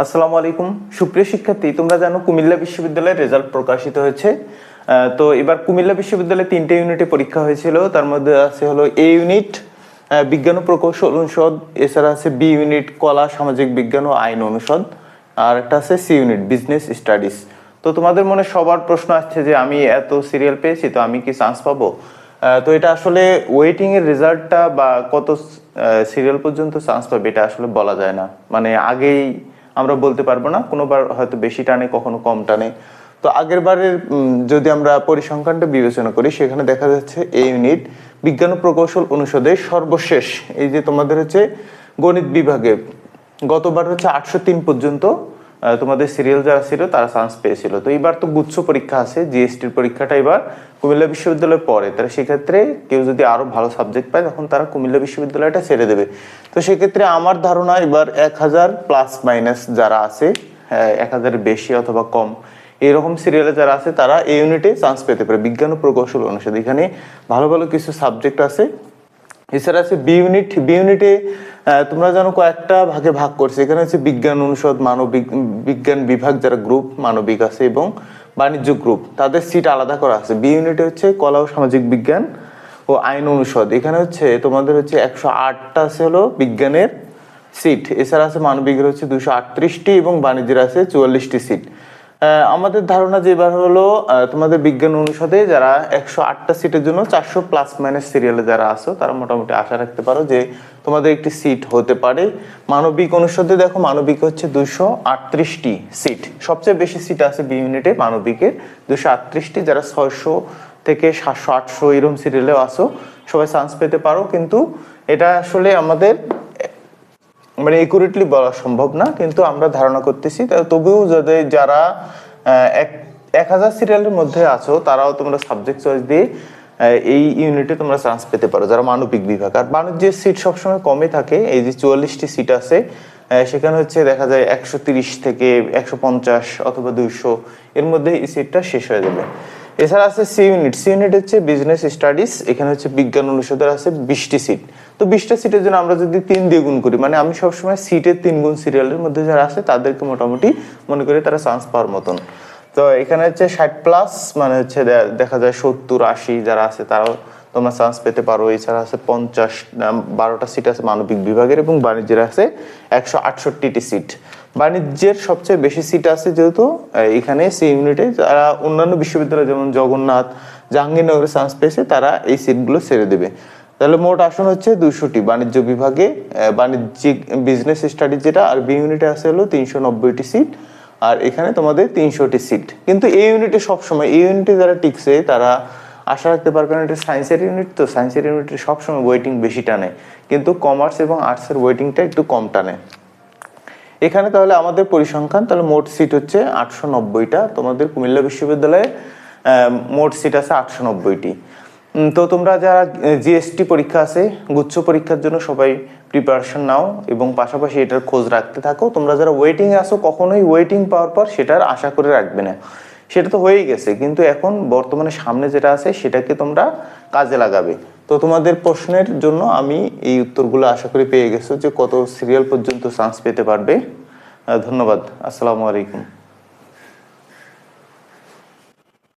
আসসালামু আলাইকুম সুপ্রিয় শিক্ষার্থী, তোমরা জানো কুমিল্লা বিশ্ববিদ্যালয়ের রেজাল্ট প্রকাশিত হয়েছে। তো এবার কুমিল্লা বিশ্ববিদ্যালয়ে 3টে ইউনিটে পরীক্ষা হয়েছিল। তার মধ্যে আছে হলো এ ইউনিট বিজ্ঞান ও প্রকৌশল অনুষদ, এছাড়া আছে বি ইউনিট কলা সামাজিক বিজ্ঞান ও আইন অনুষদ, আর একটা আছে সি ইউনিট বিজনেস স্টাডিজ। তো তোমাদের মনে সবার প্রশ্ন আসছে যে আমি এত সিরিয়াল পেয়েছি, তো আমি কি চান্স পাবো? তো এটা আসলে ওয়েটিং এর রেজাল্টটা বা কত সিরিয়াল পর্যন্ত চান্স পাবে এটা আসলে বলা যায় না, মানে আগেই আমরা বলতে পারবো না, কোনোবার হয়তো বেশি টানে কখনো কম টানে। তো আগের বারের যদি আমরা পরিসংখ্যানটা বিবেচনা করি, সেখানে দেখা যাচ্ছে এই ইউনিট বিজ্ঞান ও প্রকৌশল অনুষদে সর্বশেষ এই যে তোমাদের হচ্ছে গণিত বিভাগে গতবার হচ্ছে 803 পর্যন্ত তোমাদের সিরিয়াল যারা ছিল তারা চান্স পেয়েছিল। তো এবার তো গুচ্ছ পরীক্ষা আছে, জিএসটির পরীক্ষাটা এবার কুমিল্লা বিশ্ববিদ্যালয়ে পড়ে, তারা সেক্ষেত্রে কেউ যদি আরো ভালো সাবজেক্ট পায় তখন তারা কুমিল্লা বিশ্ববিদ্যালয়টা ছেড়ে দেবে। তো সেক্ষেত্রে আমার ধারণা এবার 1000 প্লাস মাইনাস যারা আছে, 1000 বেশি অথবা কম এরকম সিরিয়ালে যারা আছে তারা এই ইউনিটে চান্স পেতে পারে। বিজ্ঞান ও প্রকৌশল অনুষদ এখানে ভালো ভালো কিছু সাবজেক্ট আছে। এছাড়া আছে বি ইউনিট। বি ইউনিটে তোমরা জানো কয়েকটা ভাগে ভাগ করছে। এখানে হচ্ছে বিজ্ঞান অনুষদ, মানবিক বিজ্ঞান বিভাগ যারা গ্রুপ মানবিক আছে এবং বাণিজ্য গ্রুপ, তাদের সিট আলাদা করা আছে। বি ইউনিটে হচ্ছে কলা ও সামাজিক বিজ্ঞান ও আইন অনুষদ, এখানে হচ্ছে তোমাদের হচ্ছে 108টা আছে হলো বিজ্ঞানের সিট। এছাড়া আছে মানবিকের হচ্ছে 238টি এবং বাণিজ্যের আছে 44টি সিট। আমাদের ধারণা যে এবার হলো তোমাদের বিজ্ঞান অনুষদে যারা 108টা সিটের জন্য 400 প্লাস মাইনাস সিরিয়ালে যারা আছো তারা মোটামুটি আশা রাখতে পারো যে তোমাদের একটি সিট হতে পারে। মানবিক অনুষদে দেখো মানবিক হচ্ছে 238টি সিট, সবচেয়ে বেশি সিট আছে বি ইউনিটে মানবিকের 238টি। যারা 600 থেকে 700 800 এরকম সিরিয়ালেও আসো সবাই চান্স পেতে পারো, কিন্তু এটা আসলে আমাদের মানে একুরেটলি বলা সম্ভব না, কিন্তু আমরা ধারণা করতেছি। তবুও যারা 1000 সিরিয়ালের মধ্যে আছো তারাও তোমরা সাবজেক্ট চয়েস দিয়ে এই ইউনিটে তোমরা চান্স পেতে পারো যারা মানবিক বিভাগ। আর বাণিজ্যের সিট সবসময় কমে থাকে, এই যে 44টি সিট আছে সেখানে হচ্ছে দেখা যায় 130 থেকে 150 অথবা 200 এর মধ্যে এই সিটটা শেষ হয়ে যাবে। এছাড়া আছে সি ইউনিট। সি ইউনিট হচ্ছে বিজনেস স্টাডিজ, এখানে হচ্ছে বিজ্ঞান অনুষদের আছে 20টি সিট। তো 20টা সিটের জন্য আমরা যদি 3 দিয়ে গুণ করি, মানে আমি সবসময় সিটের 3 গুণ সিরিয়ালের মধ্যে যারা আছে তাদেরকে মোটামুটি মনে করি তারা চান্স পাওয়ার মতন। তো এখানে হচ্ছে 60 প্লাস, মানে হচ্ছে দেখা যায় 70 80 যারা আছে তারাও তোমরা চান্স পেতে পারো। এছাড়া আছে 12টা সিট আছে মানবিক বিভাগের এবং বাণিজ্যের আছে 168টি সিট। বাণিজ্যের সবচেয়ে বেশি সিট আছে যেহেতু এখানে সি ইউনিটে, যারা অন্যান্য বিশ্ববিদ্যালয় যেমন জগন্নাথ জাহাঙ্গীরনগরে চান্স পেয়েছে তারা এই সিটগুলো ছেড়ে দেবে। তাহলে মোট আসন হচ্ছে 200টি বাণিজ্য বিভাগে, বাণিজ্যিক বিজনেস স্টাডিজ যেটা, আর বি ইউনিটে আছে হলো 390টি সিট, আর এখানে তোমাদের 300টি সিট। কিন্তু এই ইউনিটে সবসময় এই ইউনিটে যারা টিকছে তারা আশা রাখতে পারবে না, এটা সায়েন্সের ইউনিট, তো সায়েন্সের ইউনিটে সবসময় ওয়েটিং বেশি টানে, কিন্তু কমার্স এবং আর্টসের ওয়েটিংটা একটু কম টানে। এখানে তাহলে আমাদের পরিসংখ্যান, তাহলে মোট সিট হচ্ছে 890টা। তোমাদের কুমিল্লা বিশ্ববিদ্যালয়ে মোট সিট আছে 890টি। তো তোমরা যারা জিএসটি পরীক্ষা আছে গুচ্ছ পরীক্ষার জন্য সবাই প্রিপারেশন নাও এবং পাশাপাশি এটার খোঁজ রাখতে থাকো। তোমরা যারা ওয়েটিং এ আসো কখনোই ওয়েটিং পাওয়ার পর সেটার আশা করে রাখবে না, সেটা তো হয়েই গেছে, কিন্তু এখন বর্তমানে সামনে যেটা আছে সেটাকে তোমরা কাজে লাগাবে। তো তোমাদের প্রশ্নের জন্য আমি এই উত্তরগুলো আশা করি পেয়ে গেছো যে কত সিরিয়াল পর্যন্ত চান্স পেতে পারবে। ধন্যবাদ। আসসালামু আলাইকুম।